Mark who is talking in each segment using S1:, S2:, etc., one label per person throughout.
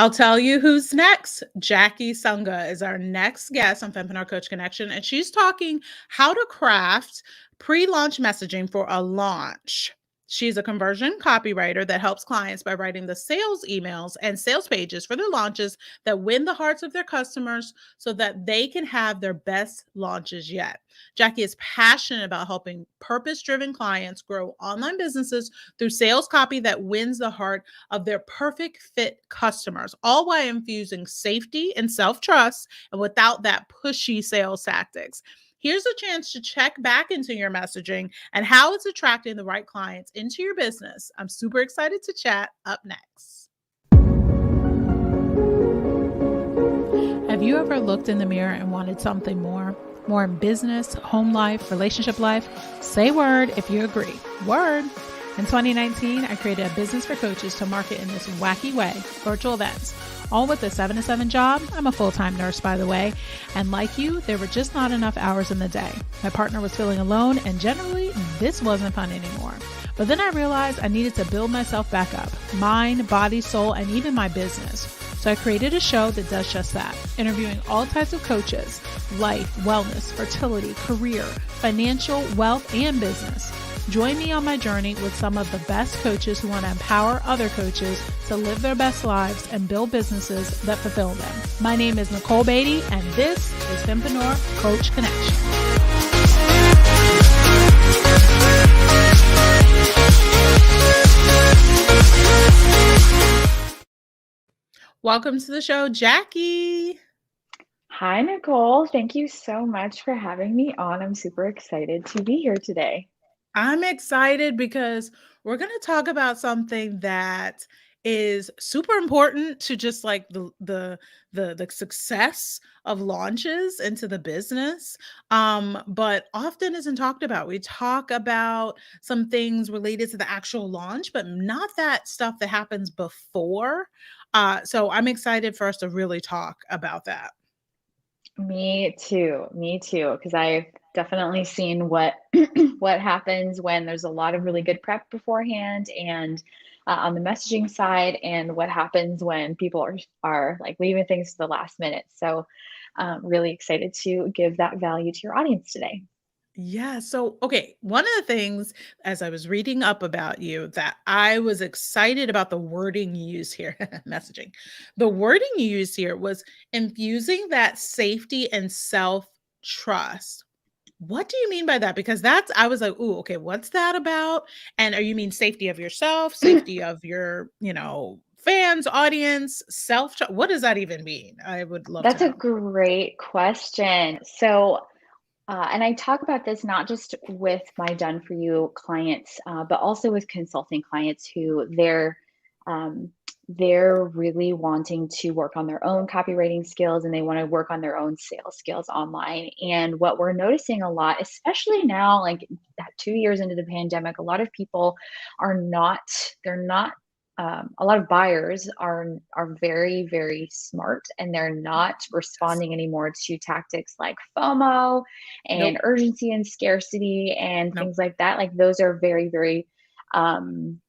S1: I'll tell you who's next. Jackie Sunga is our next guest on Fempreneur Coach Connection, and she's talking how to craft pre-launch messaging for a launch. She's a conversion copywriter that helps clients by writing the sales emails and sales pages for their launches that win the hearts of their customers so that they can have their best launches yet. Jackie is passionate about helping purpose-driven clients grow online businesses through sales copy that wins the heart of their perfect fit customers, all while infusing safety and self-trust and without that pushy sales tactics. Here's a chance to check back into your messaging and how it's attracting the right clients into your business. I'm super excited to chat up next. Have you ever looked in the mirror and wanted something more? More in business, home life, relationship life? Say word if you agree. Word. In 2019, I created a business for coaches to market in this wacky way, virtual events. All with a 7-to-7 job. I'm a full-time nurse, by the way. And like you, there were just not enough hours in the day. My partner was feeling alone, and generally, this wasn't fun anymore. But then I realized I needed to build myself back up. Mind, body, soul, and even my business. So I created a show that does just that, interviewing all types of coaches, life, wellness, fertility, career, financial, wealth, and business. Join me on my journey with some of the best coaches who want to empower other coaches to live their best lives and build businesses that fulfill them. My name is Nicole Beatty, and this is Fempreneur Coach Connection. Welcome to the show, Jackie.
S2: Hi, Nicole. Thank you so much for having me on. I'm super excited to be here today.
S1: I'm excited because we're going to talk about something that is super important to just like the success of launches into the business, but often isn't talked about. We talk about some things related to the actual launch, but not that stuff that happens before. So I'm excited for us to really talk about that.
S2: Me too. Because I've definitely seen what what happens when there's a lot of really good prep beforehand, and on the messaging side, and what happens when people are like leaving things to the last minute. So, really excited to give that value to your audience today.
S1: Yeah. So, okay. One of the things as I was reading up about you that I was excited about the wording you use here, messaging. The wording you use here was infusing that safety and self trust. What do you mean by that? Because I was like, ooh, okay, what's that about? And are you mean safety of yourself, safety of your, fans, audience, self? What does that even mean? I would love to
S2: That's a
S1: know.
S2: great question. So, and I talk about this not just with my done for you clients, but also with consulting clients who um, they're really wanting to work on their own copywriting skills, and they want to work on their own sales skills online. And what we're noticing a lot, especially now, like 2 years into the pandemic, a lot of people they're not a lot of buyers are very, very smart, and they're not
S1: Yes.
S2: responding anymore to tactics like FOMO and
S1: Nope.
S2: urgency and scarcity and
S1: Nope.
S2: things like that. Like those are very, very um,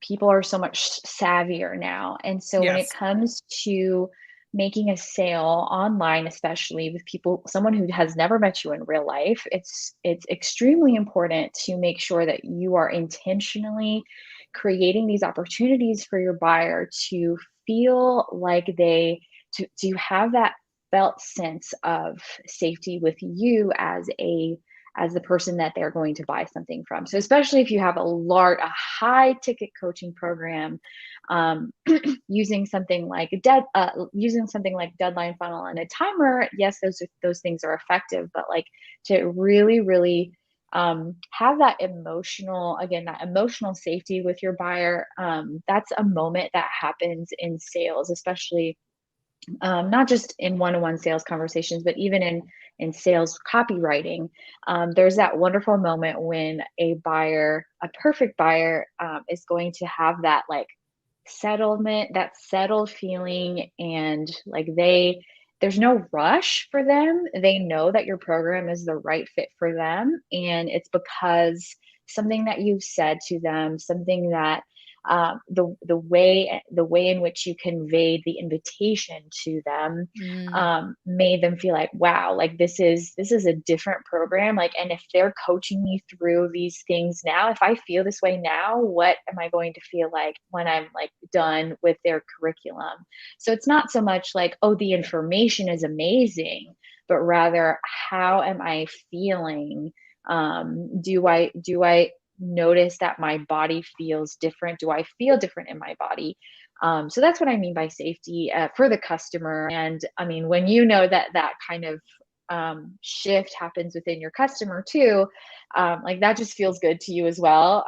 S2: people are so much savvier now. And so when it
S1: Yes.
S2: comes to making a sale online, especially with people, someone who has never met you in real life, it's extremely important to make sure that you are intentionally creating these opportunities for your buyer to feel like to have that felt sense of safety with you as the person that they're going to buy something from. So especially if you have a high ticket coaching program, um, using something like deadline funnel and a timer, yes, those things are effective. But like to really, really have that emotional safety with your buyer. That's a moment that happens in sales, especially not just in one-on-one sales conversations, but even in sales copywriting. There's that wonderful moment when a perfect buyer, is going to have that like settlement, that settled feeling, and like there's no rush for them. They know that your program is the right fit for them, and it's because something that you've said to them, something that the way in which you conveyed the invitation to them
S1: Mm,
S2: made them feel like, wow, like this is a different program. Like, and if they're coaching me through these things now, if I feel this way now, what am I going to feel like when I'm like done with their curriculum? So it's not so much like, oh, the information is amazing, but rather, how am I feeling? Do I notice that my body feels different? Do I feel different in my body? So that's what I mean by safety for the customer. And I mean, when you know that that kind of shift happens within your customer too, like that just feels good to you as well,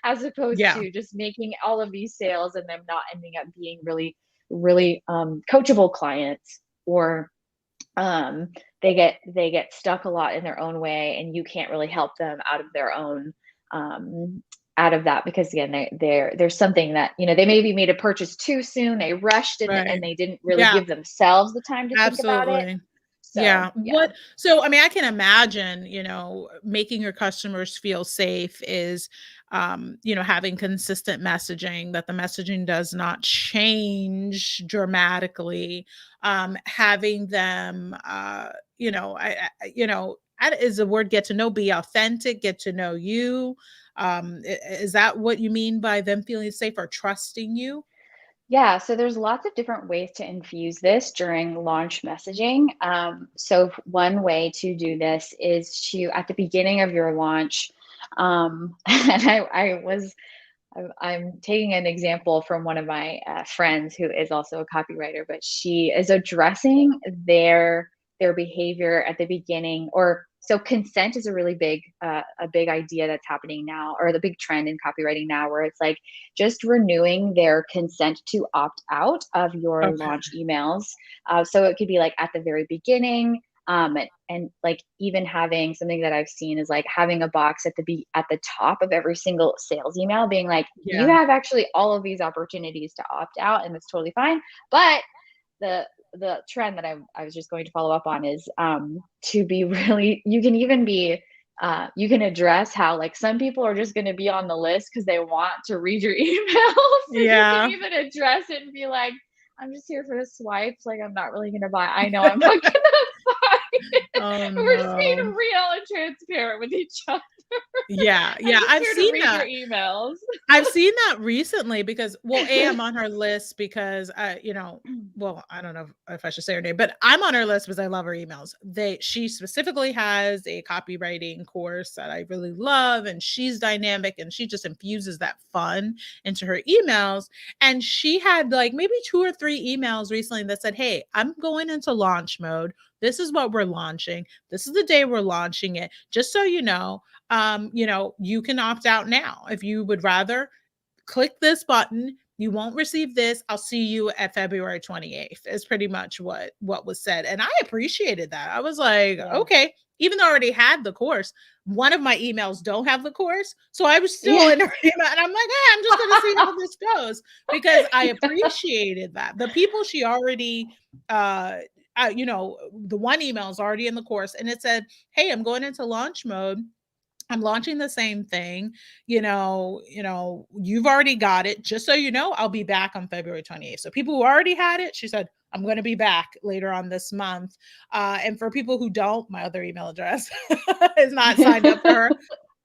S2: as opposed
S1: yeah.
S2: to just making all of these sales and them not ending up being really, really coachable clients, or um, they get stuck a lot in their own way, and you can't really help them out of their own um, out of that, because again, there's something that, they maybe made a purchase too soon, they rushed, and
S1: Right.
S2: they didn't really
S1: Yeah.
S2: give themselves the time to think about it.
S1: Absolutely.
S2: So
S1: Yeah.
S2: yeah.
S1: I mean, I can imagine, making your customers feel safe is, having consistent messaging, that the messaging does not change dramatically. Having them, is the word get to know, be authentic, get to know you. Is that what you mean by them feeling safe or trusting you?
S2: Yeah, so there's lots of different ways to infuse this during launch messaging. So one way to do this is to, at the beginning of your launch, and I'm taking an example from one of my friends who is also a copywriter, but she is addressing their behavior at the beginning. Or so consent is a big idea that's happening now, or the big trend in copywriting now, where it's like just renewing their consent to opt out of your
S1: Okay.
S2: launch emails. So it could be like at the very beginning, and like even having something that I've seen is like having a box at the top of every single sales email being like, you
S1: Yeah.
S2: have actually all of these opportunities to opt out, and that's totally fine. But the trend that I was just going to follow up on is to be really, you can even be you can address how like some people are just going to be on the list because they want to read your emails. So you can
S1: Yeah.
S2: even address it and be like, I'm just here for the swipes. Like, I'm not really going to buy. I know I'm not going to buy.
S1: Oh,
S2: We're just being
S1: no.
S2: real and transparent with each other.
S1: Yeah,
S2: I'm
S1: yeah,
S2: just
S1: I've
S2: here to
S1: seen
S2: read your
S1: that.
S2: emails.
S1: I've seen that recently because, well, A, I'm on her list because well, I don't know if I should say her name, but I'm on her list because I love her emails. She specifically has a copywriting course that I really love, and she's dynamic and she just infuses that fun into her emails. And she had like maybe 2 or 3 emails recently that said, "Hey, I'm going into launch mode. This is what we're launching. This is the day we're launching it. Just so you know, you can opt out now. If you would rather click this button, you won't receive this. I'll see you at February 28th." Is pretty much what was said. And I appreciated that. I was like,
S2: Yeah.
S1: okay, even though I already had the course, one of my emails don't have the course. So I was still
S2: Yeah.
S1: in her email and I'm like, hey, I'm just gonna see how this goes because I appreciated that. The people she already the one email is already in the course and it said, "Hey, I'm going into launch mode. I'm launching the same thing. You've already got it. Just so you know, I'll be back on February 28th." So people who already had it, she said, "I'm going to be back later on this month." And for people who don't, my other email address is not signed up for her.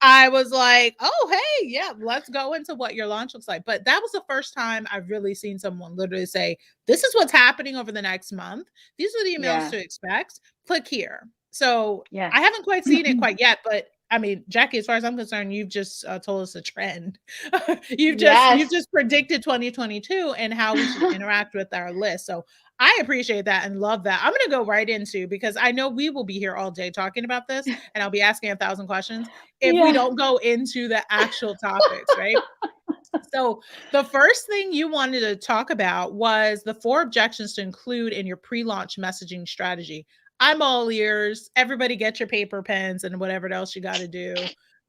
S1: I was like, "Oh, hey, yeah, let's go into what your launch looks like." But that was the first time I've really seen someone literally say, "This is what's happening over the next month. These are the emails
S2: Yeah.
S1: to expect. Click here." So
S2: Yes.
S1: I haven't quite seen it quite yet, but I mean, Jackie, as far as I'm concerned, you've just told us a trend. You've
S2: Yes.
S1: just predicted 2022 and how we should interact with our list. So I appreciate that and love that. I'm going to go right into because I know we will be here all day talking about this, and I'll be asking 1,000 questions if we
S2: Yeah.
S1: don't go into the actual topics, right? So the first thing you wanted to talk about was the 4 objections to include in your pre-launch messaging strategy. I'm all ears. Everybody get your paper, pens, and whatever else you got to do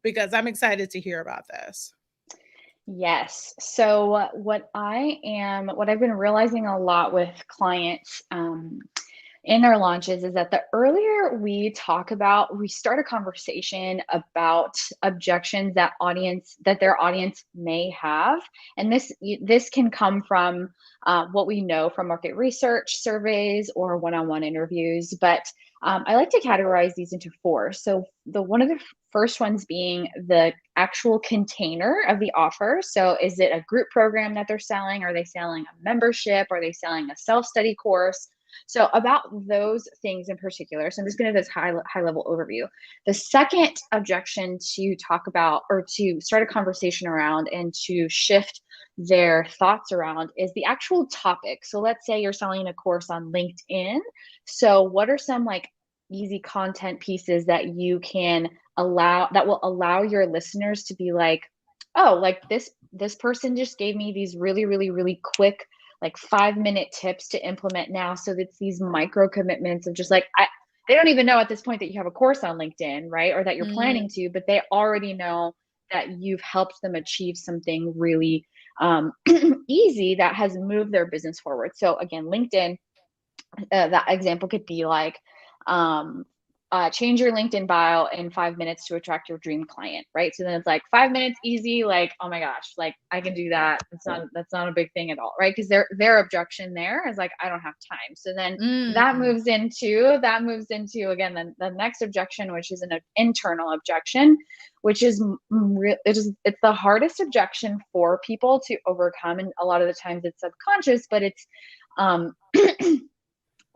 S1: because I'm excited to hear about this.
S2: Yes. So what I've been realizing a lot with clients, in our launches is that the earlier we start a conversation about objections that their audience may have, and this can come from what we know from market research, surveys, or one-on-one interviews. But I like to categorize these into four. So one of the first ones being the actual container of the offer. So is it a group program that they're selling? Are they selling a membership? Are they selling a self-study course? So about those things in particular, so I'm just going to do this high level overview. The second objection to talk about, or to start a conversation around and to shift their thoughts around, is the actual topic. So let's say you're selling a course on LinkedIn. So what are some like easy content pieces that you can that will allow your listeners to be like, oh, like this person just gave me these really, really, really quick, like 5-minute tips to implement now. So it's these micro commitments of just like, they don't even know at this point that you have a course on LinkedIn, right? Or that you're planning to, but they already know that you've helped them achieve something really easy that has moved their business forward. So again, LinkedIn, that example could be like, change your LinkedIn bio in 5 minutes to attract your dream client, right? So then it's like 5 minutes, easy, like, oh my gosh, like I can do that. That's not a big thing at all, right? Because their objection there is like, I don't have time. So then that moves into again the next objection, which is an internal objection, which is it's the hardest objection for people to overcome, and a lot of the times it's subconscious, but it's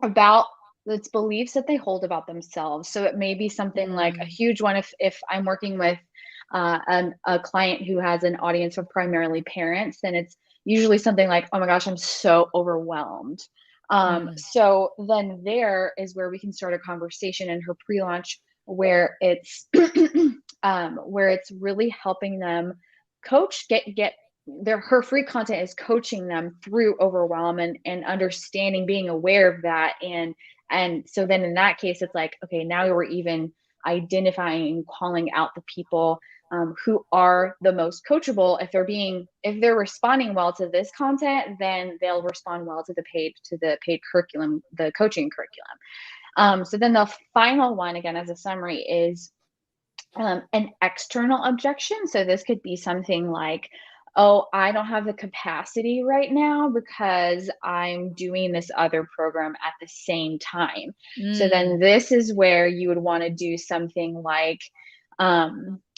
S2: about its beliefs that they hold about themselves. So it may be something like a huge one. If I'm working with a client who has an audience of primarily parents, then it's usually something like, oh my gosh, I'm so overwhelmed. So then there is where we can start a conversation in her pre-launch where it's where it's really helping them coach, her free content is coaching them through overwhelm and understanding, being aware of that. And so then in that case, it's like, okay, now we're even identifying and calling out the people who are the most coachable. If they're responding well to this content, then they'll respond well to the paid curriculum, the coaching curriculum. So then the final one, again, as a summary, is an external objection. So this could be something like, oh, I don't have the capacity right now because I'm doing this other program at the same time. So then this is where you would want to do something like,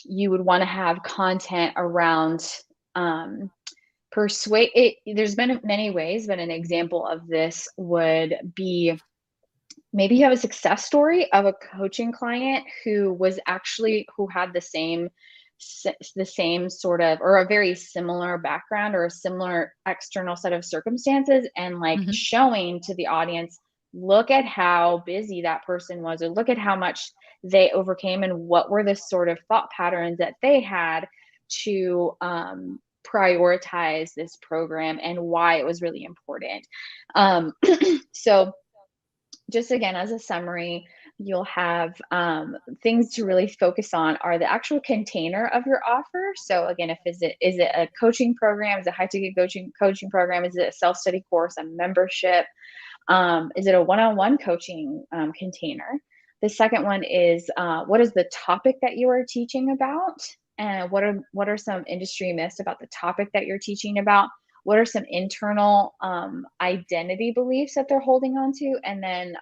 S2: you would want to have content around persuade it. There's been many ways, but an example of this would be, maybe you have a success story of a coaching client who had the same sort of, or a very similar background or a similar external set of circumstances, and like showing to the audience, look at how busy that person was, or look at how much they overcame, and what were the sort of thought patterns that they had to prioritize this program and why it was really important. So just again, as a summary, you'll have things to really focus on are the actual container of your offer. So again, is it a coaching program? Is it a high-ticket coaching program? Is it a self-study course, a membership? Is it a one-on-one coaching container? The second one is, what is the topic that you are teaching about? And what are some industry myths about the topic that you're teaching about? What are some internal identity beliefs that they're holding on to? And then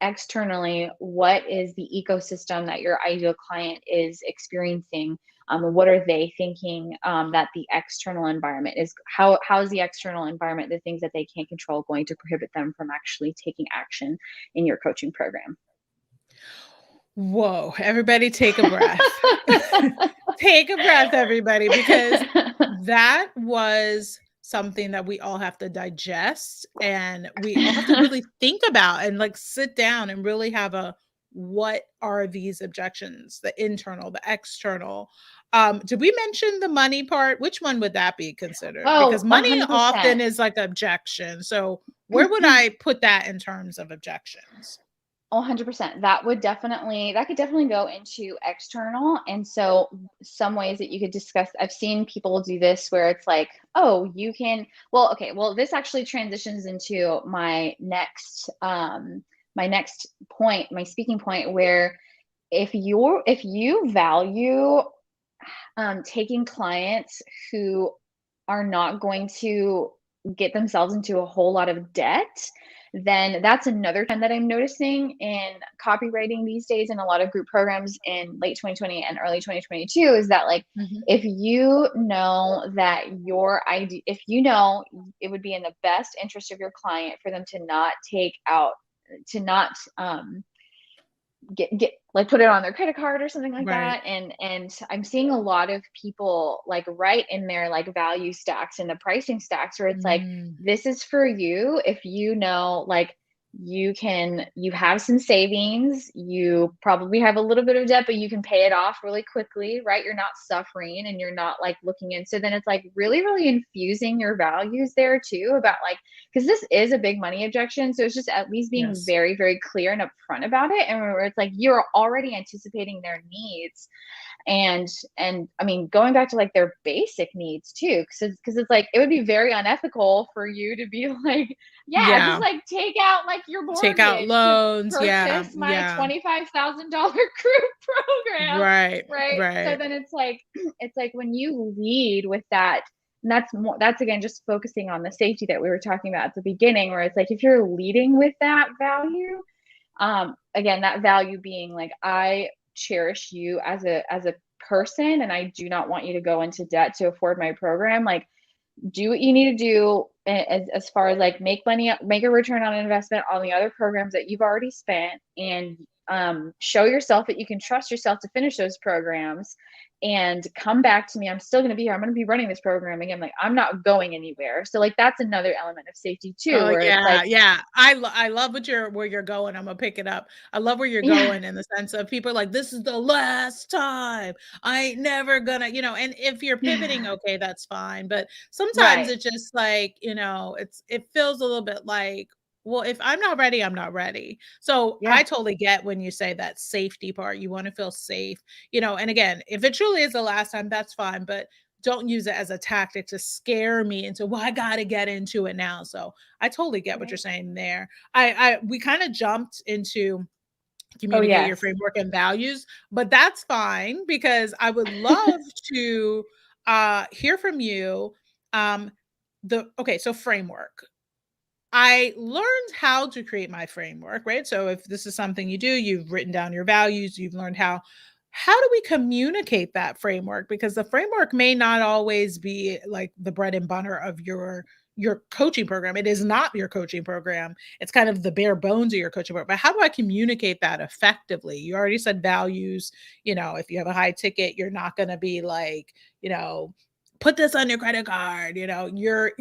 S2: externally, what is the ecosystem that your ideal client is experiencing? What are they thinking that the external environment is? How is the external environment, the things that they can't control, going to prohibit them from actually taking action in your coaching program?
S1: Whoa, everybody take a breath. Take a breath, everybody, because that was something that we all have to digest, and we all have to really think about and like sit down and really have what are these objections, the internal, the external. Did we mention the money part? Which one would that be considered?
S2: Oh,
S1: because money
S2: 100%.
S1: often is like objection. So where would I put that in terms of objections?
S2: 100%. That could definitely go into external. And so some ways that you could discuss, I've seen people do this where it's like, oh, you can, well, okay, well, this actually transitions into my next point, my speaking point, where if you value taking clients who are not going to get themselves into a whole lot of debt, then that's another trend that I'm noticing in copywriting these days in a lot of group programs in late 2020 and early 2022 is that like
S1: Mm-hmm.
S2: if you know that if you know it would be in the best interest of your client for them to not take out to not get like put it on their credit card or something like
S1: Right.
S2: that, and I'm seeing a lot of people like write in their like value stacks and the pricing stacks where it's like,
S1: Mm.
S2: this is for you if you know like you have some savings, you probably have a little bit of debt, but you can pay it off really quickly, right? You're not suffering and you're not like looking in. So then it's like really, really infusing your values there too about like, because this is a big money objection. So it's just at least being
S1: Yes.
S2: very, very clear and upfront about it. And where it's like you're already anticipating their needs and I mean going back to like their basic needs too, because it's like it would be very unethical for you to be like, yeah, just
S1: Yeah.
S2: like take out like your
S1: Take out
S2: mortgage to
S1: loans. Yeah.
S2: purchase my
S1: Yeah.
S2: $25,000 group program,
S1: Right.
S2: right? So
S1: Right.
S2: then it's like it's like when you lead with that, and that's again just focusing on the safety that we were talking about at the beginning, where it's like if you're leading with that value, again, that value being like, I cherish you as a person and I do not want you to go into debt to afford my program. Like do what you need to do as far as like make money, make a return on investment on the other programs that you've already spent, and show yourself that you can trust yourself to finish those programs and come back to me. I'm still going to be here. I'm going to be running this program again. Like I'm not going anywhere. So like that's another element of safety too,
S1: Oh
S2: where it's
S1: yeah,
S2: like,
S1: yeah. I love where you're going. I'm gonna pick it up. I love where you're
S2: yeah,
S1: going in the sense of people are like, this is the last time. I ain't never gonna, and if you're pivoting, okay, that's fine. But sometimes
S2: right.
S1: it's just like, it feels a little bit like, well, if I'm not ready, I'm not ready. So I
S2: Yeah.
S1: totally get when you say that safety part. You want to feel safe, and again, if it truly is the last time, that's fine. But don't use it as a tactic to scare me into, well, I gotta get into it now. So I totally get what you're
S2: Right.
S1: saying there. We kind of jumped into
S2: Oh,
S1: communicate your
S2: yes.
S1: framework and values, but that's fine because I would love to hear from you. Um, so framework. I learned how to create my framework, right? So if this is something you do, you've written down your values, you've learned how do we communicate that framework? Because the framework may not always be like the bread and butter of your coaching program. It is not your coaching program. It's kind of the bare bones of your coaching program. But how do I communicate that effectively? You already said values, if you have a high ticket, you're not going to be like, put this on your credit card, you're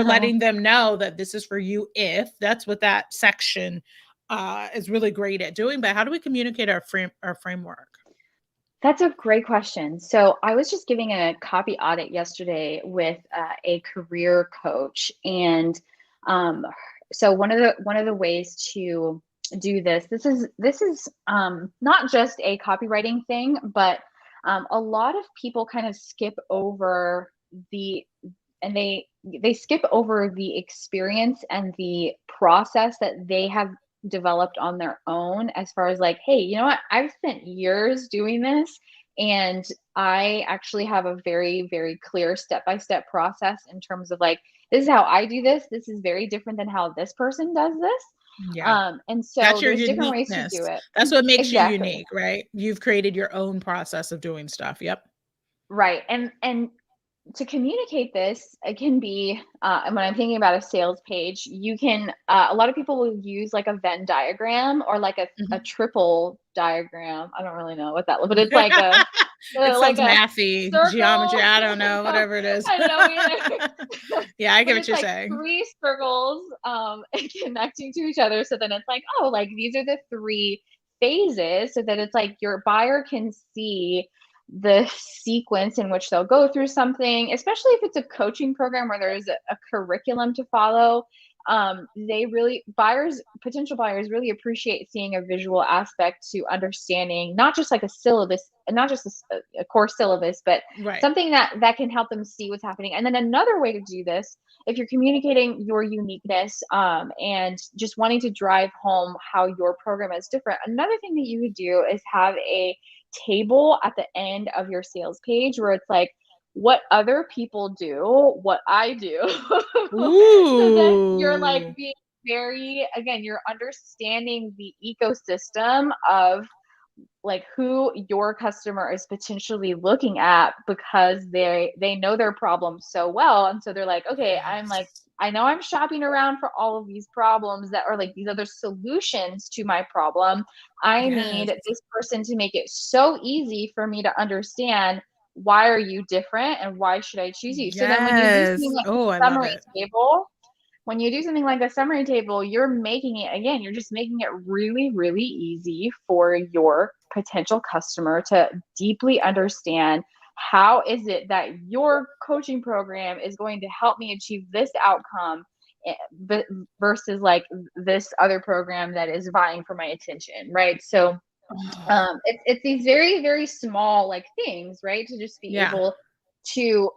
S1: letting them know that this is for you, if that's what that section is really great at doing. But how do we communicate our framework?
S2: That's a great question. So I was just giving a copy audit yesterday with a career coach, and um, so one of the ways to do this is not just a copywriting thing, but a lot of people kind of skip over the and they skip over the experience and the process that they have developed on their own, as far as like, hey, you know what, I've spent years doing this and I actually have a very, very clear step-by-step process in terms of like, this is how I do this. This is very different than how this person does this.
S1: Yeah.
S2: And
S1: That's
S2: so
S1: your
S2: there's different ways to
S1: uniqueness.
S2: do it.
S1: That's what makes you
S2: Exactly.
S1: unique, right? You've created your own process of doing stuff. Yep.
S2: Right. And to communicate this, it can be, and when I'm thinking about a sales page, you can, a lot of people will use like a Venn diagram or like a
S1: Mhm.
S2: triple diagram. I don't really know what that, but it's like a,
S1: It
S2: like
S1: sounds
S2: a
S1: mathy, geometry,
S2: circle.
S1: I don't know, whatever it is.
S2: I don't know either.
S1: Yeah, I
S2: But
S1: get what
S2: it's
S1: you're
S2: like
S1: saying.
S2: three circles connecting to each other. So then it's like, oh, like these are the three phases, so that it's like your buyer can see the sequence in which they'll go through something, especially if it's a coaching program where there's a curriculum to follow. potential buyers really appreciate seeing a visual aspect to understanding, not just like a syllabus, not just a core syllabus, but
S1: Right.
S2: something that can help them see what's happening. And then another way to do this, if you're communicating your uniqueness, and just wanting to drive home how your program is different, another thing that you could do is have a table at the end of your sales page where it's like, what other people do, what I do. So then you're like
S1: Ooh.
S2: being again, you're understanding the ecosystem of like who your customer is potentially looking at, because they know their problem so well. And so they're like, okay,
S1: Yes.
S2: I know I'm shopping around for all of these problems that are like these other solutions to my problem. I
S1: Yes.
S2: need this person to make it so easy for me to understand, why are you different and why should I choose you? So then when you do something
S1: Yes.
S2: like
S1: Oh, I
S2: a
S1: love
S2: summary
S1: it.
S2: table, when you do something like a summary table, you're making it, again, you're just making it really, really easy for your potential customer to deeply understand, how is it that your coaching program is going to help me achieve this outcome, but versus like this other program that is vying for my attention, right? So
S1: Oh,
S2: it's these very, very small like things, right? To just be
S1: yeah.
S2: able to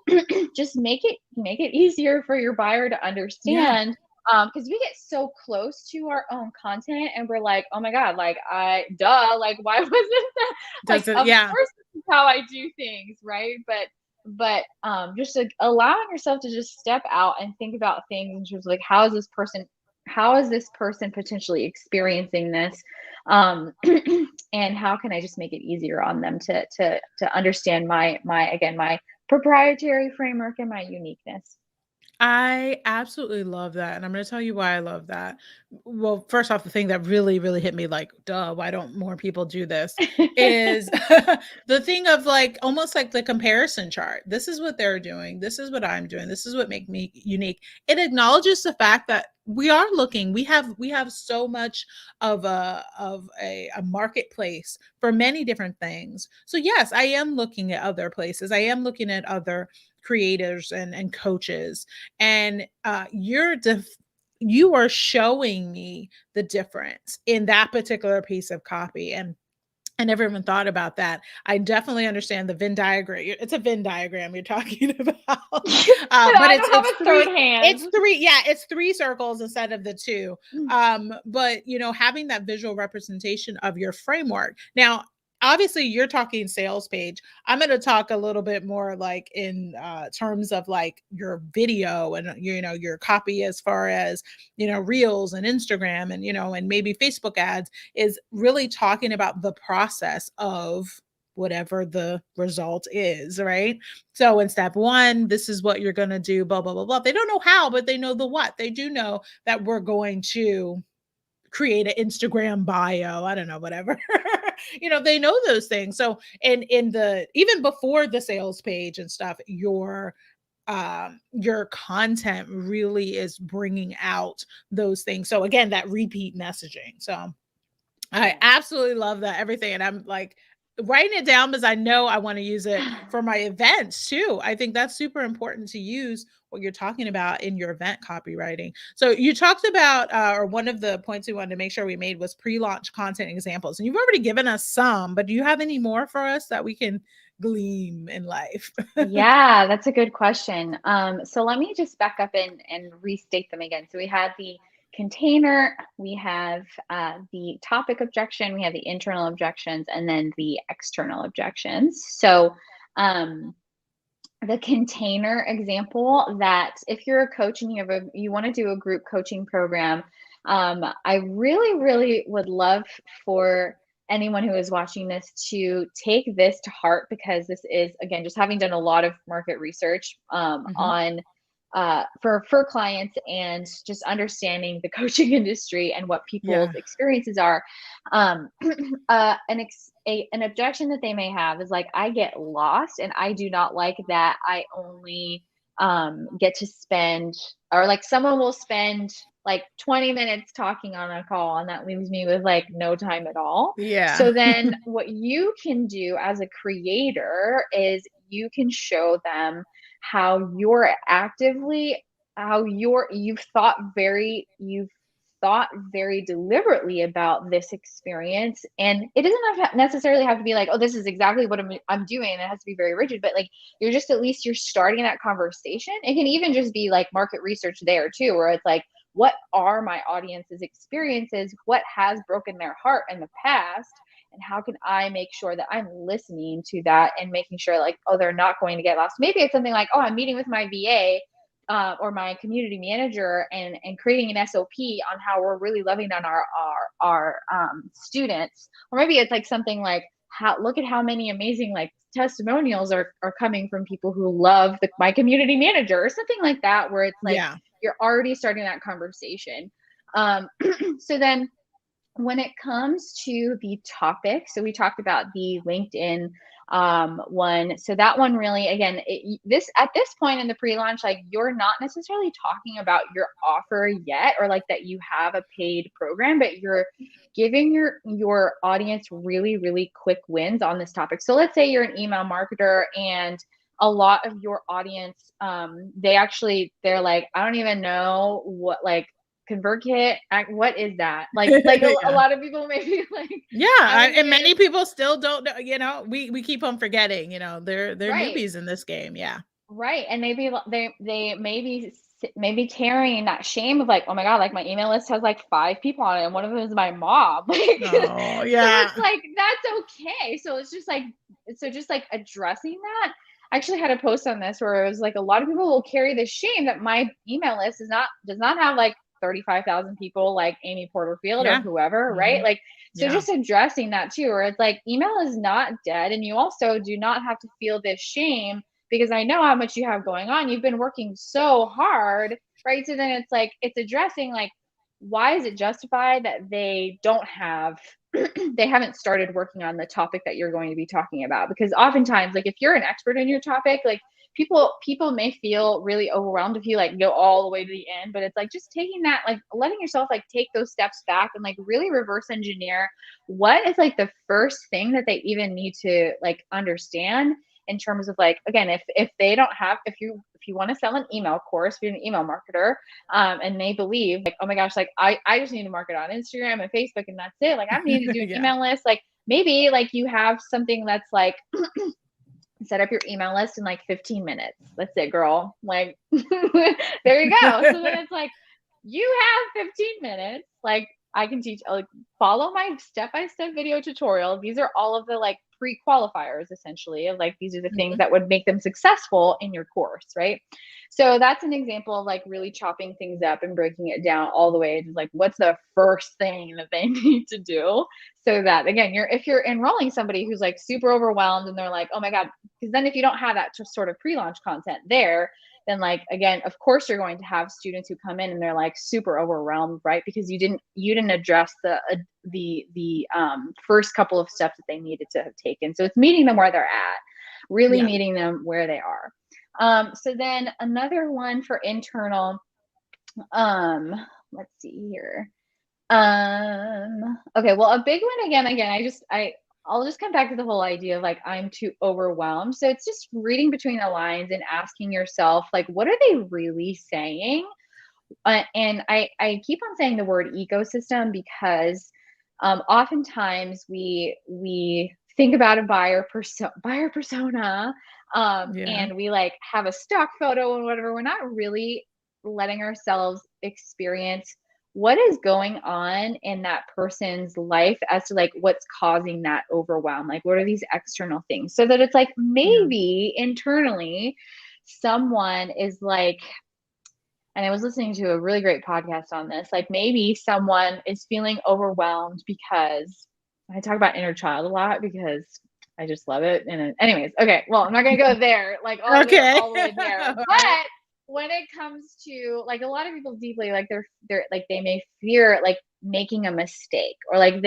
S2: just make it easier for your buyer to
S1: Yeah.
S2: understand. Because we get so close to our own content and we're like, oh my God, like like why wasn't that, like
S1: Does it?
S2: of
S1: Yeah.
S2: course this is how I do things, right? But just like allowing yourself to just step out and think about things in terms of like, how is this person potentially experiencing this, and how can I just make it easier on them to understand my proprietary framework and my uniqueness.
S1: I absolutely love that, and I'm gonna tell you why I love that. Well, first off, the thing that really, really hit me like, "Duh, why don't more people do this?" is the thing of, like, almost like the comparison chart. This is what they're doing, this is what I'm doing, this is what make me unique. It acknowledges the fact that we are looking, we have so much of a marketplace for many different things. So, yes, I am looking at other places, I am looking at other creators and coaches, and you are showing me the difference in that particular piece of copy. And I never even thought about that. I definitely understand the Venn diagram. It's a Venn diagram you're talking about, but
S2: I don't have
S1: it's
S2: a third
S1: three.
S2: hand.
S1: It's three. Yeah, it's three circles instead of the two. But having that visual representation of your framework. Now, obviously, you're talking sales page. I'm going to talk a little bit more like in terms of like your video and your copy as far as reels and Instagram and and maybe Facebook ads, is really talking about the process of whatever the result is, right? So in step one, this is what you're going to do, blah, blah, blah, blah. They don't know how, but they know the what. They do know that we're going to create an Instagram bio. I don't know, whatever. They know those things. So, and in the even before the sales page and stuff, your content really is bringing out those things. So again, that repeat messaging. So I
S2: Yeah.
S1: absolutely love that, everything, and I'm, like, writing it down because I know I wanna use it for my events too. I think that's super important to use what you're talking about in your event copywriting. So you talked about, or one of the points we wanted to make sure we made was pre-launch content examples, and you've already given us some, but do you have any more for us that we can glean in life?
S2: Yeah, that's a good question. So let me just back up and restate them again. So we had the container, we have the topic objection, we have the internal objections, and then the external objections. So um, the container example, that if you're a coach and you want to do a group coaching program, I really, really would love for anyone who is watching this to take this to heart, because this is, again, just having done a lot of market research
S1: Mhm.
S2: on for clients, and just understanding the coaching industry and what people's
S1: Yeah.
S2: experiences are. um, an objection that they may have is like, I get lost and I do not like that I only get to spend, or like someone will spend like 20 minutes talking on a call and that leaves me with like no time at all.
S1: Yeah.
S2: So then what you can do as a creator is you can show them how you're actively you've thought very deliberately about this experience. And it doesn't necessarily have to be like, oh, this is exactly what I'm doing. It has to be very rigid, but like, you're starting that conversation. It can even just be like market research there too, where it's like, what are my audience's experiences? What has broken their heart in the past? And how can I make sure that I'm listening to that and making sure like, oh, they're not going to get lost. Maybe it's something like, oh, I'm meeting with my VA or my community manager and creating an SOP on how we're really loving on our students. Or maybe it's like something like, look at how many amazing like testimonials are coming from people who love my community manager, or something like that, where it's like, you're already starting that conversation. So then when it comes to the topic, so we talked about the LinkedIn one. So that one really, again, at this point in the pre-launch, like, you're not necessarily talking about your offer yet, or like that you have a paid program, but you're giving your audience really, really quick wins on this topic. So let's say you're an email marketer and a lot of your audience, they're like, I don't even know what, like, ConvertKit, what is that? Like a lot of people may be like,
S1: and many people still don't know, you know, we keep on forgetting, you know, they're newbies in this game. Yeah.
S2: Right. And maybe they may be carrying that shame of like, oh my God, like my email list has like 5 people on it and one of them is my mom. Like,
S1: oh, yeah.
S2: So it's like, that's okay. So it's just like, addressing that. I actually had a post on this where it was like, a lot of people will carry the shame that my email list does not have like 35,000 people like Amy Porterfield or whoever, right? Like, so just addressing that too, where it's like, email is not dead. And you also do not have to feel this shame, because I know how much you have going on. You've been working so hard, right? So then it's like, it's addressing like, why is it justified that they don't have, they haven't started working on the topic that you're going to be talking about? Because oftentimes, like, if you're an expert in your topic, like, people may feel really overwhelmed if you like go all the way to the end, but it's like just taking that, like letting yourself like take those steps back and like really reverse engineer what is like the first thing that they even need to like understand, in terms of like, again, if they don't have, if you want to sell an email course, if you're an email marketer, and they believe like, oh my gosh, like I just need to market on Instagram and Facebook and that's it. Like, I don't need to do an email list. Like, maybe like you have something that's like, set up your email list in like 15 minutes. That's it, girl. Like, there you go. So then it's like, you have 15 minutes. Like, I can teach, like, follow my step-by-step video tutorial. These are all of the like pre-qualifiers, essentially, of like, these are the things that would make them successful in your course, right? So that's an example of like really chopping things up and breaking it down all the way to like, what's the first thing that they need to do, so that, again, if you're enrolling somebody who's like super overwhelmed and they're like, oh my God, because then if you don't have that sort of pre-launch content there, then like, again, of course you're going to have students who come in and they're like super overwhelmed, right? Because you didn't address the first couple of steps that they needed to have taken. So it's meeting them where they're at, really meeting them where they are. So then another one for internal, let's see here. Okay, well, a big one again, I'll just come back to the whole idea of like, I'm too overwhelmed. So it's just reading between the lines and asking yourself, like, what are they really saying? And I keep on saying the word ecosystem because oftentimes we think about a buyer persona, and we like have a stock photo and whatever. We're not really letting ourselves experience what is going on in that person's life as to like what's causing that overwhelm. Like, what are these external things? So that it's like, maybe internally someone is like, and I was listening to a really great podcast on this, like maybe someone is feeling overwhelmed because I talk about inner child a lot because I just love it. And anyways, okay, well, I'm not going to go there, like all the way there. But when it comes to like, a lot of people deeply, like they're like, they may fear like making a mistake, or like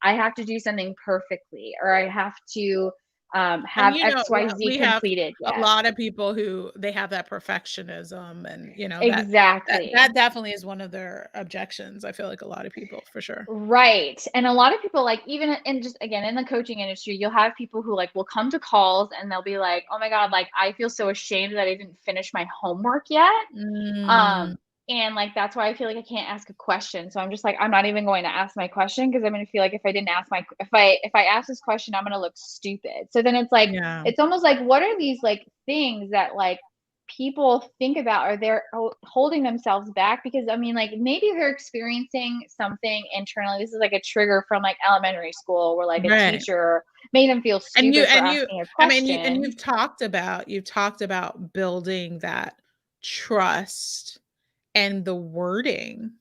S2: I have to do something perfectly, or I have to have
S1: And
S2: XYZ
S1: we have
S2: completed
S1: a
S2: yet.
S1: lot of people who they have that perfectionism, and
S2: Exactly.
S1: that definitely is one of their objections. I feel like a lot of people, for sure.
S2: Right. And a lot of people, like, even in just again in the coaching industry, you'll have people who like will come to calls and they'll be like, "Oh my God, like I feel so ashamed that I didn't finish my homework yet."
S1: Mm,
S2: Um, and like that's why I feel like I can't ask a question. So I'm just like, I'm not even going to ask my question because I'm gonna feel like if I didn't ask my if I ask this question, I'm gonna look stupid. So then it's like
S1: yeah.
S2: it's almost like what are these like things that like people think about or they're holding themselves back because I mean like maybe they're experiencing something internally. This is like a trigger from like elementary school where like a
S1: Right.
S2: teacher made them feel stupid for asking a
S1: I mean, and
S2: question.
S1: you've talked about building that trust and the wording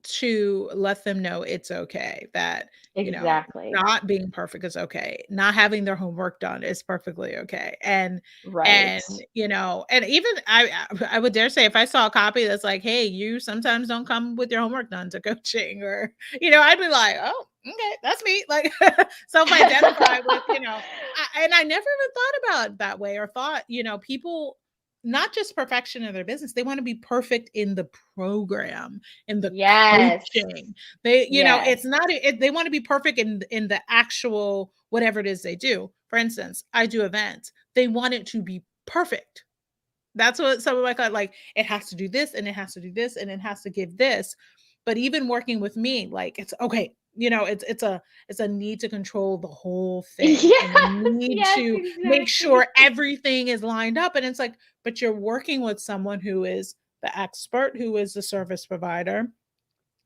S1: to let them know it's okay, that,
S2: Exactly.
S1: not being perfect is okay. Not having their homework done is perfectly okay.
S2: Right.
S1: And even I would dare say if I saw a copy that's like, "Hey, you sometimes don't come with your homework done to coaching," or, I'd be like, "Oh, okay, that's me." Like self-identify with, and I never even thought about it that way or thought, people not just perfection in their business, they want to be perfect in the program, in the
S2: Yes.
S1: coaching. They,
S2: Yes.
S1: it's not, they want to be perfect in the actual, whatever it is they do. For instance, I do events. They want it to be perfect. That's what some of my clients like, it has to do this and it has to do this and it has to give this. But even working with me, like it's okay, it's a need to control the whole thing and a
S2: Yes,
S1: need
S2: yes,
S1: to make sure
S2: exactly.
S1: everything is lined up. And it's like, but you're working with someone who is the expert, who is the service provider.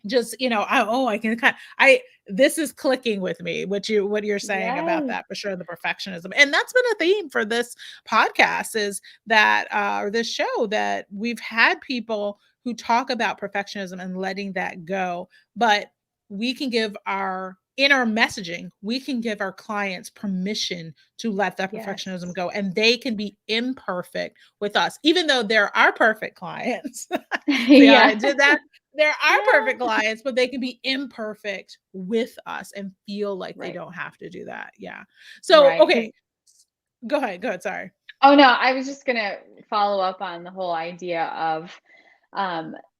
S1: Just, I can kind I this is clicking with me, what you're saying about
S2: Yes.
S1: that, for sure, the perfectionism. And that's been a theme for this podcast, is that or this show, that we've had people who talk about perfectionism and letting that go. But we can give our in our messaging, we can give our clients permission to let that
S2: Yes.
S1: perfectionism go, and they can be imperfect with us, even though they're our perfect clients. See how I
S2: Yeah.
S1: did that? There are perfect
S2: Yeah.
S1: clients, but they can be imperfect with us and feel like they
S2: Right.
S1: don't have to do that. Yeah. So,
S2: Right.
S1: okay.
S2: Because
S1: Go ahead. Go ahead. Sorry.
S2: oh no, I was just gonna follow up on the whole idea of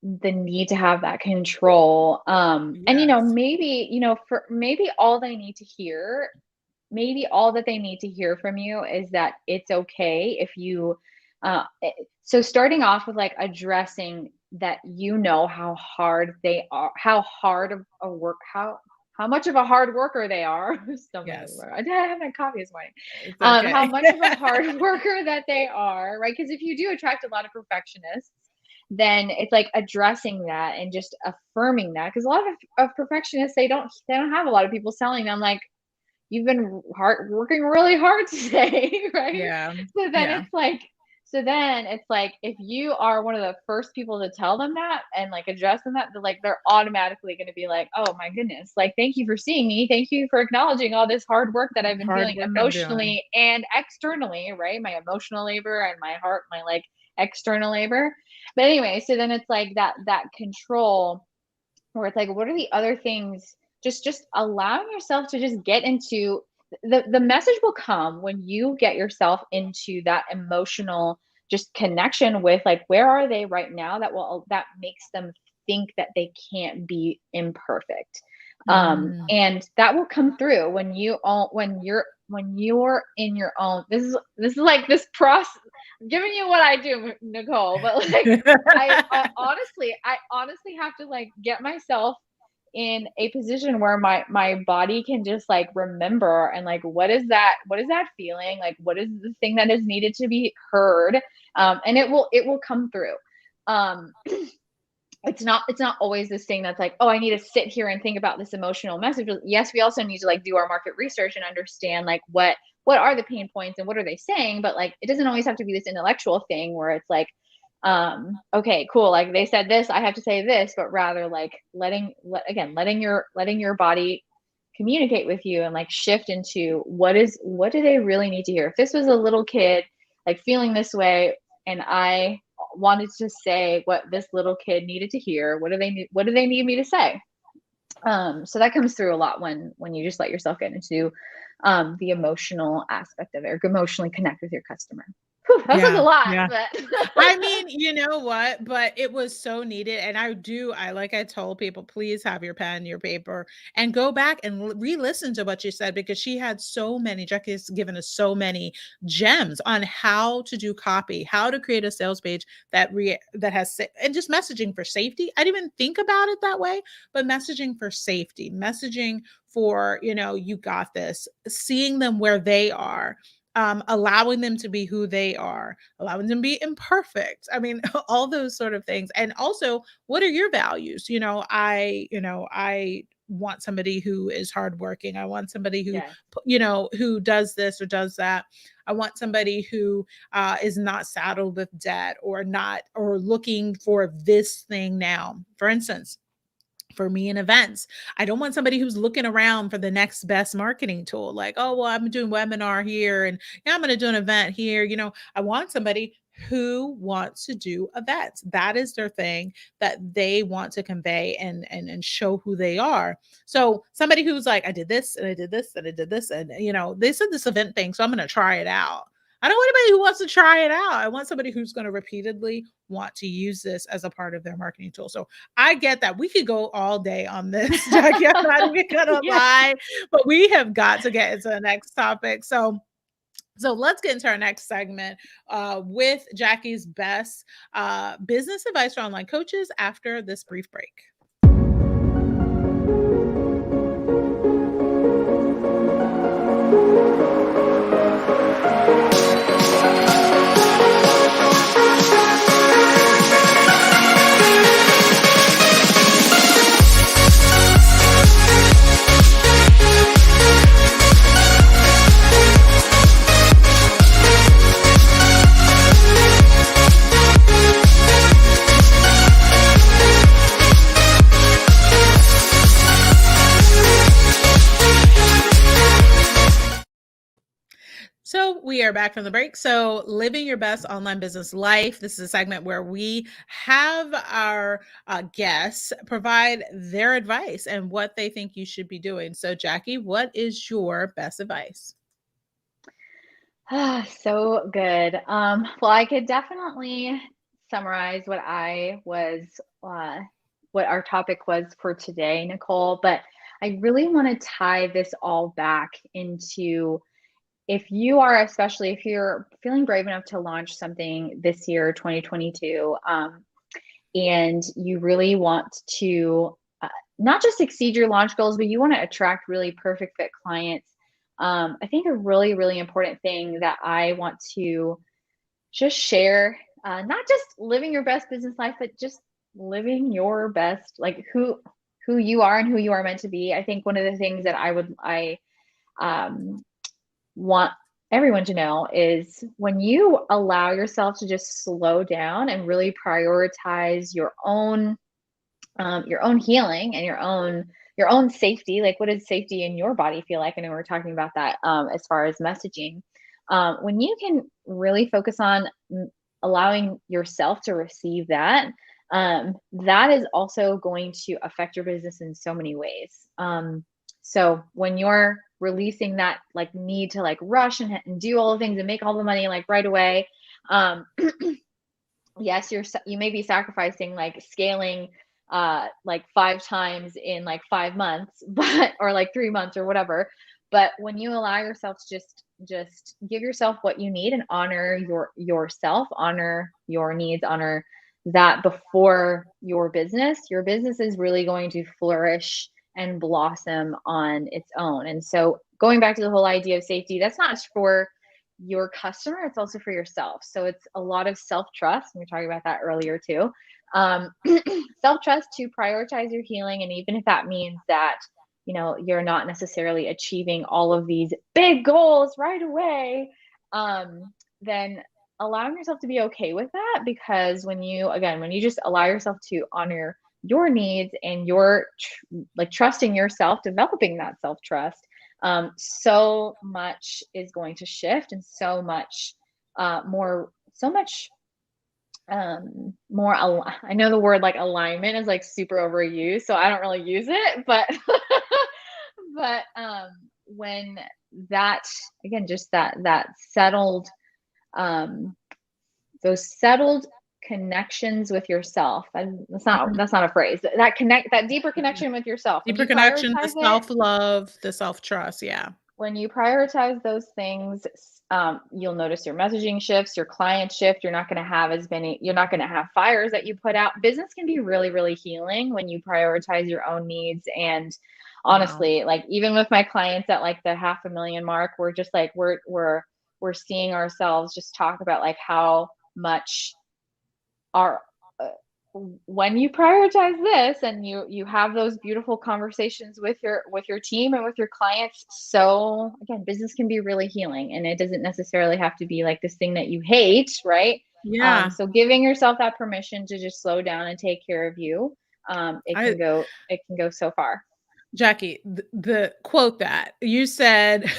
S2: the need to have that control. And
S1: Yes.
S2: maybe, for maybe all they need to hear, maybe all that they need to hear from you is that it's okay if you so starting off with like addressing that how hard they are, how hard of a work how much of a hard worker they are. Stumbling over the
S1: Yes.
S2: word. I didn't have my coffee this morning.
S1: It's
S2: How
S1: okay.
S2: much of a hard worker that they are, right? Because if you do attract a lot of perfectionists, then it's like addressing that and just affirming that. Because a lot of perfectionists, they don't have a lot of people selling them like you've been working really hard today, right?
S1: Yeah.
S2: So then
S1: Yeah.
S2: it's like, if you are one of the first people to tell them that and like address them that, they're automatically going to be like, oh my goodness, like thank you for seeing me, thank you for acknowledging all this hard work that I've been
S1: Hard
S2: feeling
S1: work I'm doing.
S2: emotionally and externally, right? My emotional labor and my heart, my like external labor. But anyway, so then it's like that control where it's like, what are the other things? Just allowing yourself to just get into the message will come when you get yourself into that emotional just connection with like where are they right now that makes them think that they can't be imperfect.
S1: Mm.
S2: And that will come through when you're in your own, this is like this process. I'm giving you what I do, Nicole, but like I honestly have to like get myself in a position where my body can just like remember and like what is that feeling, like what is the thing that is needed to be heard, and it will come through. um it's not always this thing that's like, oh, I need to sit here and think about this emotional message. Yes, we also need to like do our market research and understand like what are the pain points and what are they saying, but like it doesn't always have to be this intellectual thing where it's like, okay, cool, like they said this, I have to say this, but rather like letting your body communicate with you and like shift into what do they really need to hear. If this was a little kid like feeling this way and I wanted to say what this little kid needed to hear, what do they need me to say? So that comes through a lot when you just let yourself get into the emotional aspect of it, or emotionally connect with your customer. Whew, that was a
S1: Yeah,
S2: lot,
S1: yeah.
S2: but
S1: I mean, you know what? But it was so needed. And like I told people, please have your pen, your paper, and go back and re-listen to what she said, because Jackie has given us so many gems on how to do copy, how to create a sales page that has, and just messaging for safety. I didn't even think about it that way, but messaging for safety, messaging for, you got this, seeing them where they are, allowing them to be who they are, allowing them to be imperfect. I mean, all those sort of things. And also, what are your values? I want somebody who is hardworking. I want somebody who,
S2: yes,
S1: who does this or does that. I want somebody who is not saddled with debt, or looking for this thing now. For instance, for me in events, I don't want somebody who's looking around for the next best marketing tool. Like, oh, well, I'm doing webinar here, and yeah, I'm going to do an event here. I want somebody who wants to do events. That is their thing that they want to convey and show who they are. So somebody who's like, I did this and I did this and I did this, and they said this event thing, so I'm going to try it out. I don't want anybody who wants to try it out. I want somebody who's going to repeatedly want to use this as a part of their marketing tool. So I get that. We could go all day on this, Jackie. I'm not even gonna
S2: yeah.
S1: lie, but we have got to get into the next topic. So let's get into our next segment with Jackie's best business advice for online coaches after this brief break. So we are back from the break. So living your best online business life. This is a segment where we have our guests provide their advice and what they think you should be doing. So Jackie, what is your best advice?
S2: So good. Well, I could definitely summarize what our topic was for today, Nicole, but I really want to tie this all back into, especially if you're feeling brave enough to launch something this year, 2022, and you really want to not just exceed your launch goals, but you want to attract really perfect fit clients. I think a really, really important thing that I want to just share, not just living your best business life, but just living your best, like who you are and who you are meant to be. I think one of the things that I want everyone to know is, when you allow yourself to just slow down and really prioritize your own healing and your own safety. Like, what does safety in your body feel like? I know we're talking about that as far as messaging. When you can really focus on allowing yourself to receive that, that is also going to affect your business in so many ways. So when you're releasing that like need to like rush and do all the things and make all the money like right away, yes, you may be sacrificing like scaling like 5 times in like 5 months, but or like 3 months or whatever. But when you allow yourself to just give yourself what you need and honor yourself, honor your needs, honor that before your business is really going to flourish and blossom on its own. And so going back to the whole idea of safety, that's not just for your customer, it's also for yourself. So it's a lot of self-trust. We were talking about that earlier too. Self-trust to prioritize your healing. And even if that means that, you're not necessarily achieving all of these big goals right away, then allowing yourself to be okay with that. Because when you just allow yourself to honor your needs and like trusting yourself, developing that self-trust, so much is going to shift, and so much more, I know the word like alignment is like super overused, so I don't really use it, but, but, when that, again, just that settled, um, those settled connections with yourself, and that's not a phrase, that deeper connection with yourself, when
S1: Deeper
S2: you
S1: connection, the
S2: prioritize it,
S1: self-love, the self-trust. Yeah.
S2: when you prioritize those things, you'll notice your messaging shifts, your clients shift. You're not going to have fires that you put out. Business can be really, really healing when you prioritize your own needs. And
S1: Wow.
S2: honestly, like even with my clients at like the 500,000 mark, we're just like, we're seeing ourselves just talk about like how much our, uh, when you prioritize this and you have those beautiful conversations with your team and with your clients, so again, business can be really healing, and it doesn't necessarily have to be like this thing that you hate, right?
S1: Yeah.
S2: So giving yourself that permission to just slow down and take care of you,
S1: I
S2: it can go so far.
S1: Jackie, the quote that you said,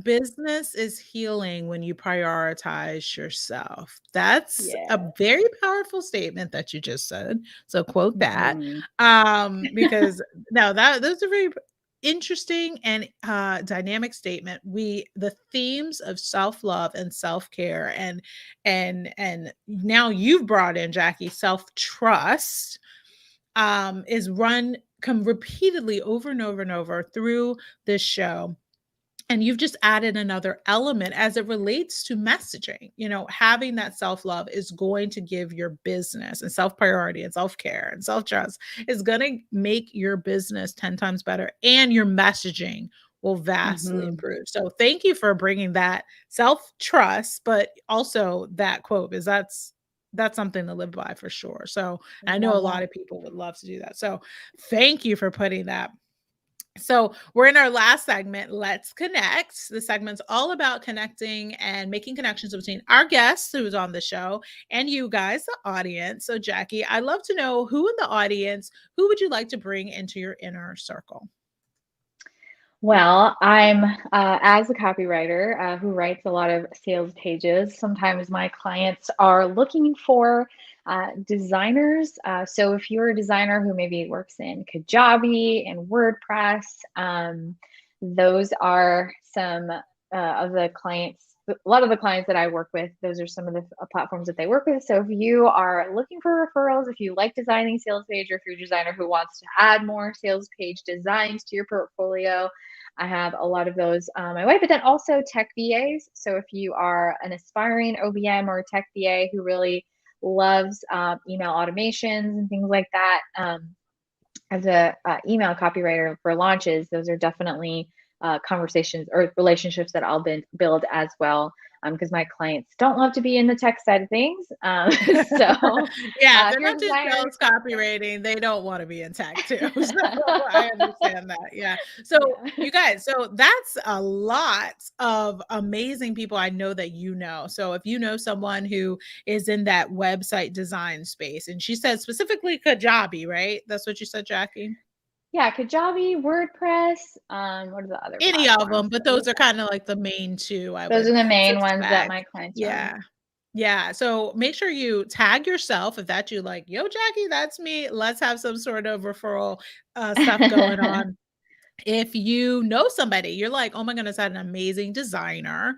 S1: business is healing when you prioritize yourself. That's a
S2: Yeah.
S1: very powerful statement that you just said. So quote that.
S2: Hmm.
S1: Because now those are very interesting and dynamic statement. The themes of self-love and self-care and now you've brought in, Jackie, self-trust, is run come repeatedly over and over and over through this show. And you've just added another element as it relates to messaging. Having that self-love is going to give your business, and self-priority and self-care and self-trust is going to make your business 10 times better, and your messaging will vastly
S2: Hmm.
S1: improve. So thank you for bringing that self-trust, but also that quote, because that's something to live by for sure. So
S2: I
S1: I know a
S2: love
S1: lot
S2: that.
S1: of people would love to do that. So thank you for putting that. So we're in our last segment, Let's Connect. The segment's all about connecting and making connections between our guests who's on the show and you guys, the audience. So Jackie, I'd love to know, who in the audience, who would you like to bring into your inner circle?
S2: Well, I'm, as a copywriter who writes a lot of sales pages, sometimes my clients are looking for designers. So if you're a designer who maybe works in Kajabi and WordPress, those are some of the clients. A lot of the clients that I work with, those are some of the platforms that they work with. So if you are looking for referrals, if you like designing sales page, or if you're a designer who wants to add more sales page designs to your portfolio, I have a lot of those my way, but then also tech VAs. So if you are an aspiring OBM or tech VA who really loves email automations and things like that, as a email copywriter for launches, those are definitely conversations or relationships that I'll build as well. Because my clients don't love to be in the tech side of things. So
S1: Yeah,
S2: if
S1: they're
S2: you're a
S1: not just
S2: designer,
S1: sales copywriting, they don't want to be in tech too. So I understand that. Yeah. So
S2: yeah.
S1: you guys, so that's a lot of amazing people I know that you know. So if you know someone who is in that website design space, and she said specifically Kajabi, right? That's what you said, Jackie?
S2: Yeah, Kajabi, WordPress, what are the other
S1: Any of them,
S2: platforms
S1: but
S2: that we
S1: those are
S2: have?
S1: kinda like the main 2, I
S2: Those
S1: would
S2: are the main ones that
S1: suspect.
S2: my clients are on.
S1: Yeah. Yeah, so make sure you tag yourself if that's you, like, "Yo, Jackie, that's me. Let's have some sort of referral, stuff going on." If you know somebody, you're like, "Oh my goodness, I had an amazing designer,"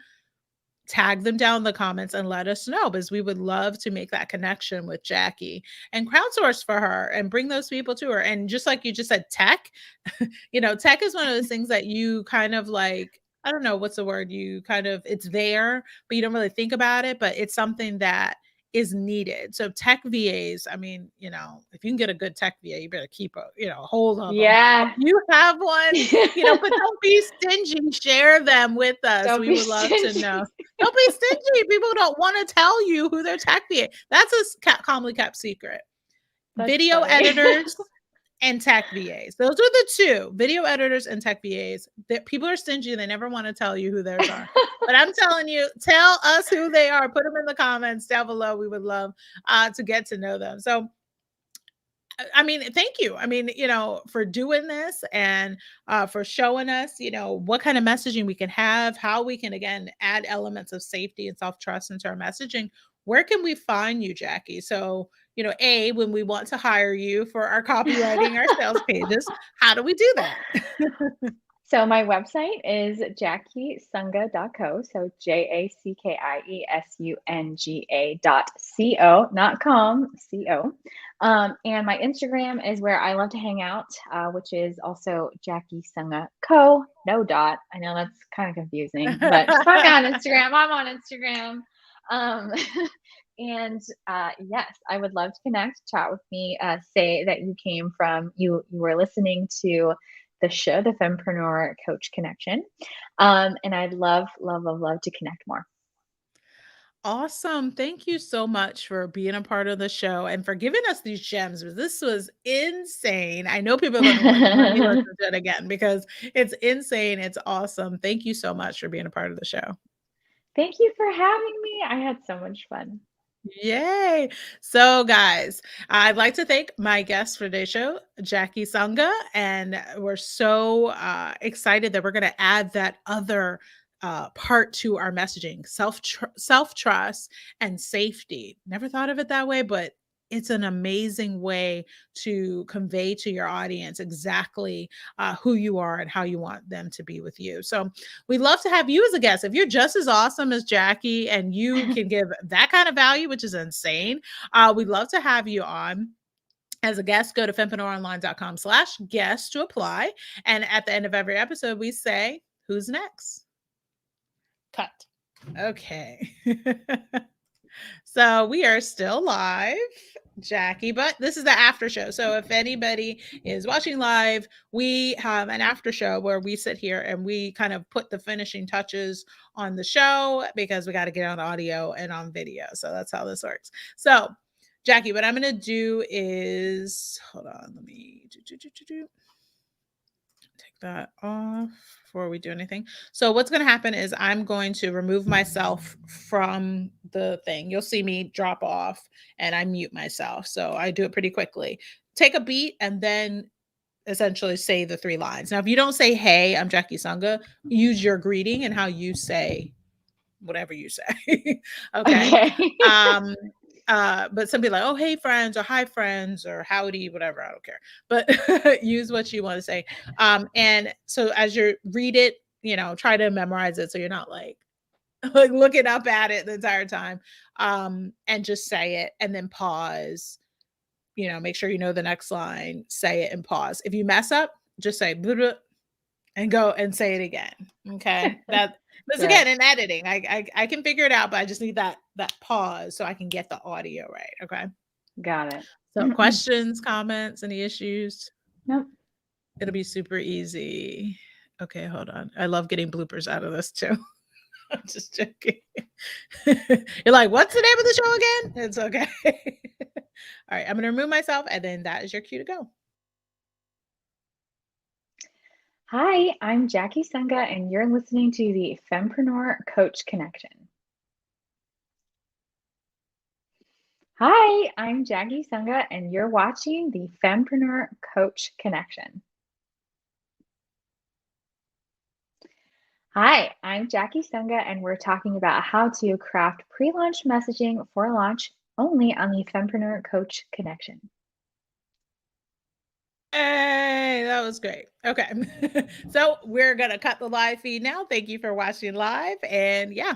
S1: tag them down in the comments and let us know, because we would love to make that connection with Jackie and crowdsource for her and bring those people to her. And just like you just said, tech, tech is one of those things that you kind of like, I don't know what's the word, you kind of, it's there, but you don't really think about it, but it's something that is needed. So tech VAs, I mean, if you can get a good tech VA, you better keep a hold of them. If
S2: Yeah.
S1: you have one, but don't be stingy, share them with us.
S2: Don't
S1: We
S2: be
S1: would love to know.
S2: stingy.
S1: Don't be stingy. People don't want to tell you who their tech VA. That's a commonly kept secret.
S2: That's
S1: Video
S2: funny.
S1: editors and tech VAs. Those are the two, video editors and tech VAs. That people are stingy. They never want to tell you who theirs are. But I'm telling you, tell us who they are. Put them in the comments down below. We would love to get to know them. So I mean, thank you. I mean, for doing this and for showing us, what kind of messaging we can have, how we can, again, add elements of safety and self trust into our messaging where can we find you, Jackie? So, A, when we want to hire you for our copywriting, our sales pages, how do we do that?
S2: So my website is jackiesunga.co. So JACKIESUNGA.co, not com, co. And my Instagram is where I love to hang out, which is also Jackie Sunga Co. No dot. I know that's kind of confusing, but just find me on Instagram. I'm on Instagram. Um, and yes, I would love to connect, chat with me, say that you were listening to the show, the Fempreneur Coach Connection. And I'd love, love, love, love to connect more.
S1: Awesome. Thank you so much for being a part of the show and for giving us these gems. This was insane. I know people are going to want to let me listen to it again because it's insane. It's awesome. Thank you so much for being a part of the show.
S2: Thank you for having me. I had so much fun.
S1: Yay. So, guys, I'd like to thank my guest for today's show, Jackie Sunga. And we're so excited that we're going to add that other part to our messaging, self-trust and safety. Never thought of it that way, but it's an amazing way to convey to your audience exactly who you are and how you want them to be with you. So we'd love to have you as a guest. If you're just as awesome as Jackie and you can give that kind of value, which is insane, we'd love to have you on. As a guest, go to fempreneuronline.com/guest to apply. And at the end of every episode, we say, who's next? Cut. Okay. So we are still live, Jackie, but this is the after show. So if anybody is watching live, we have an after show where we sit here and we kind of put the finishing touches on the show because we got to get on audio and on video. So that's how this works. So Jackie, what I'm going to do is, hold on, let me take that off before we do anything. So what's going to happen is I'm going to remove myself from the thing. You'll see me drop off and I mute myself. So I do it pretty quickly. Take a beat and then essentially say the 3 lines. Now, if you don't say, hey, I'm Jackie Sunga, use your greeting and how you say whatever you say. Okay. But some people are like, oh, hey friends, or hi friends, or howdy, whatever. I don't care. But use what you want to say. And so as you read it, try to memorize it so you're not like looking up at it the entire time. And just say it and then pause. Make sure you know the next line, say it and pause. If you mess up, just say blah, blah, and go and say it again. Okay. That's again in editing. I can figure it out, but I just need that pause so I can get the audio right. Okay.
S2: Got it.
S1: So questions, comments, any issues?
S2: Nope.
S1: It'll be super easy. Okay, hold on. I love getting bloopers out of this too. I'm just joking. You're like, what's the name of the show again? It's okay. All right, I'm going to remove myself and then that is your cue to go.
S2: Hi, I'm Jackie Sunga, and you're listening to the Fempreneur Coach Connection. Hi, I'm Jackie Sunga, and you're watching the Fempreneur Coach Connection. Hi, I'm Jackie Sunga, and we're talking about how to craft pre-launch messaging for launch only on the Fempreneur Coach Connection.
S1: Hey, that was great. Okay. So we're going to cut the live feed now. Thank you for watching live. And yeah,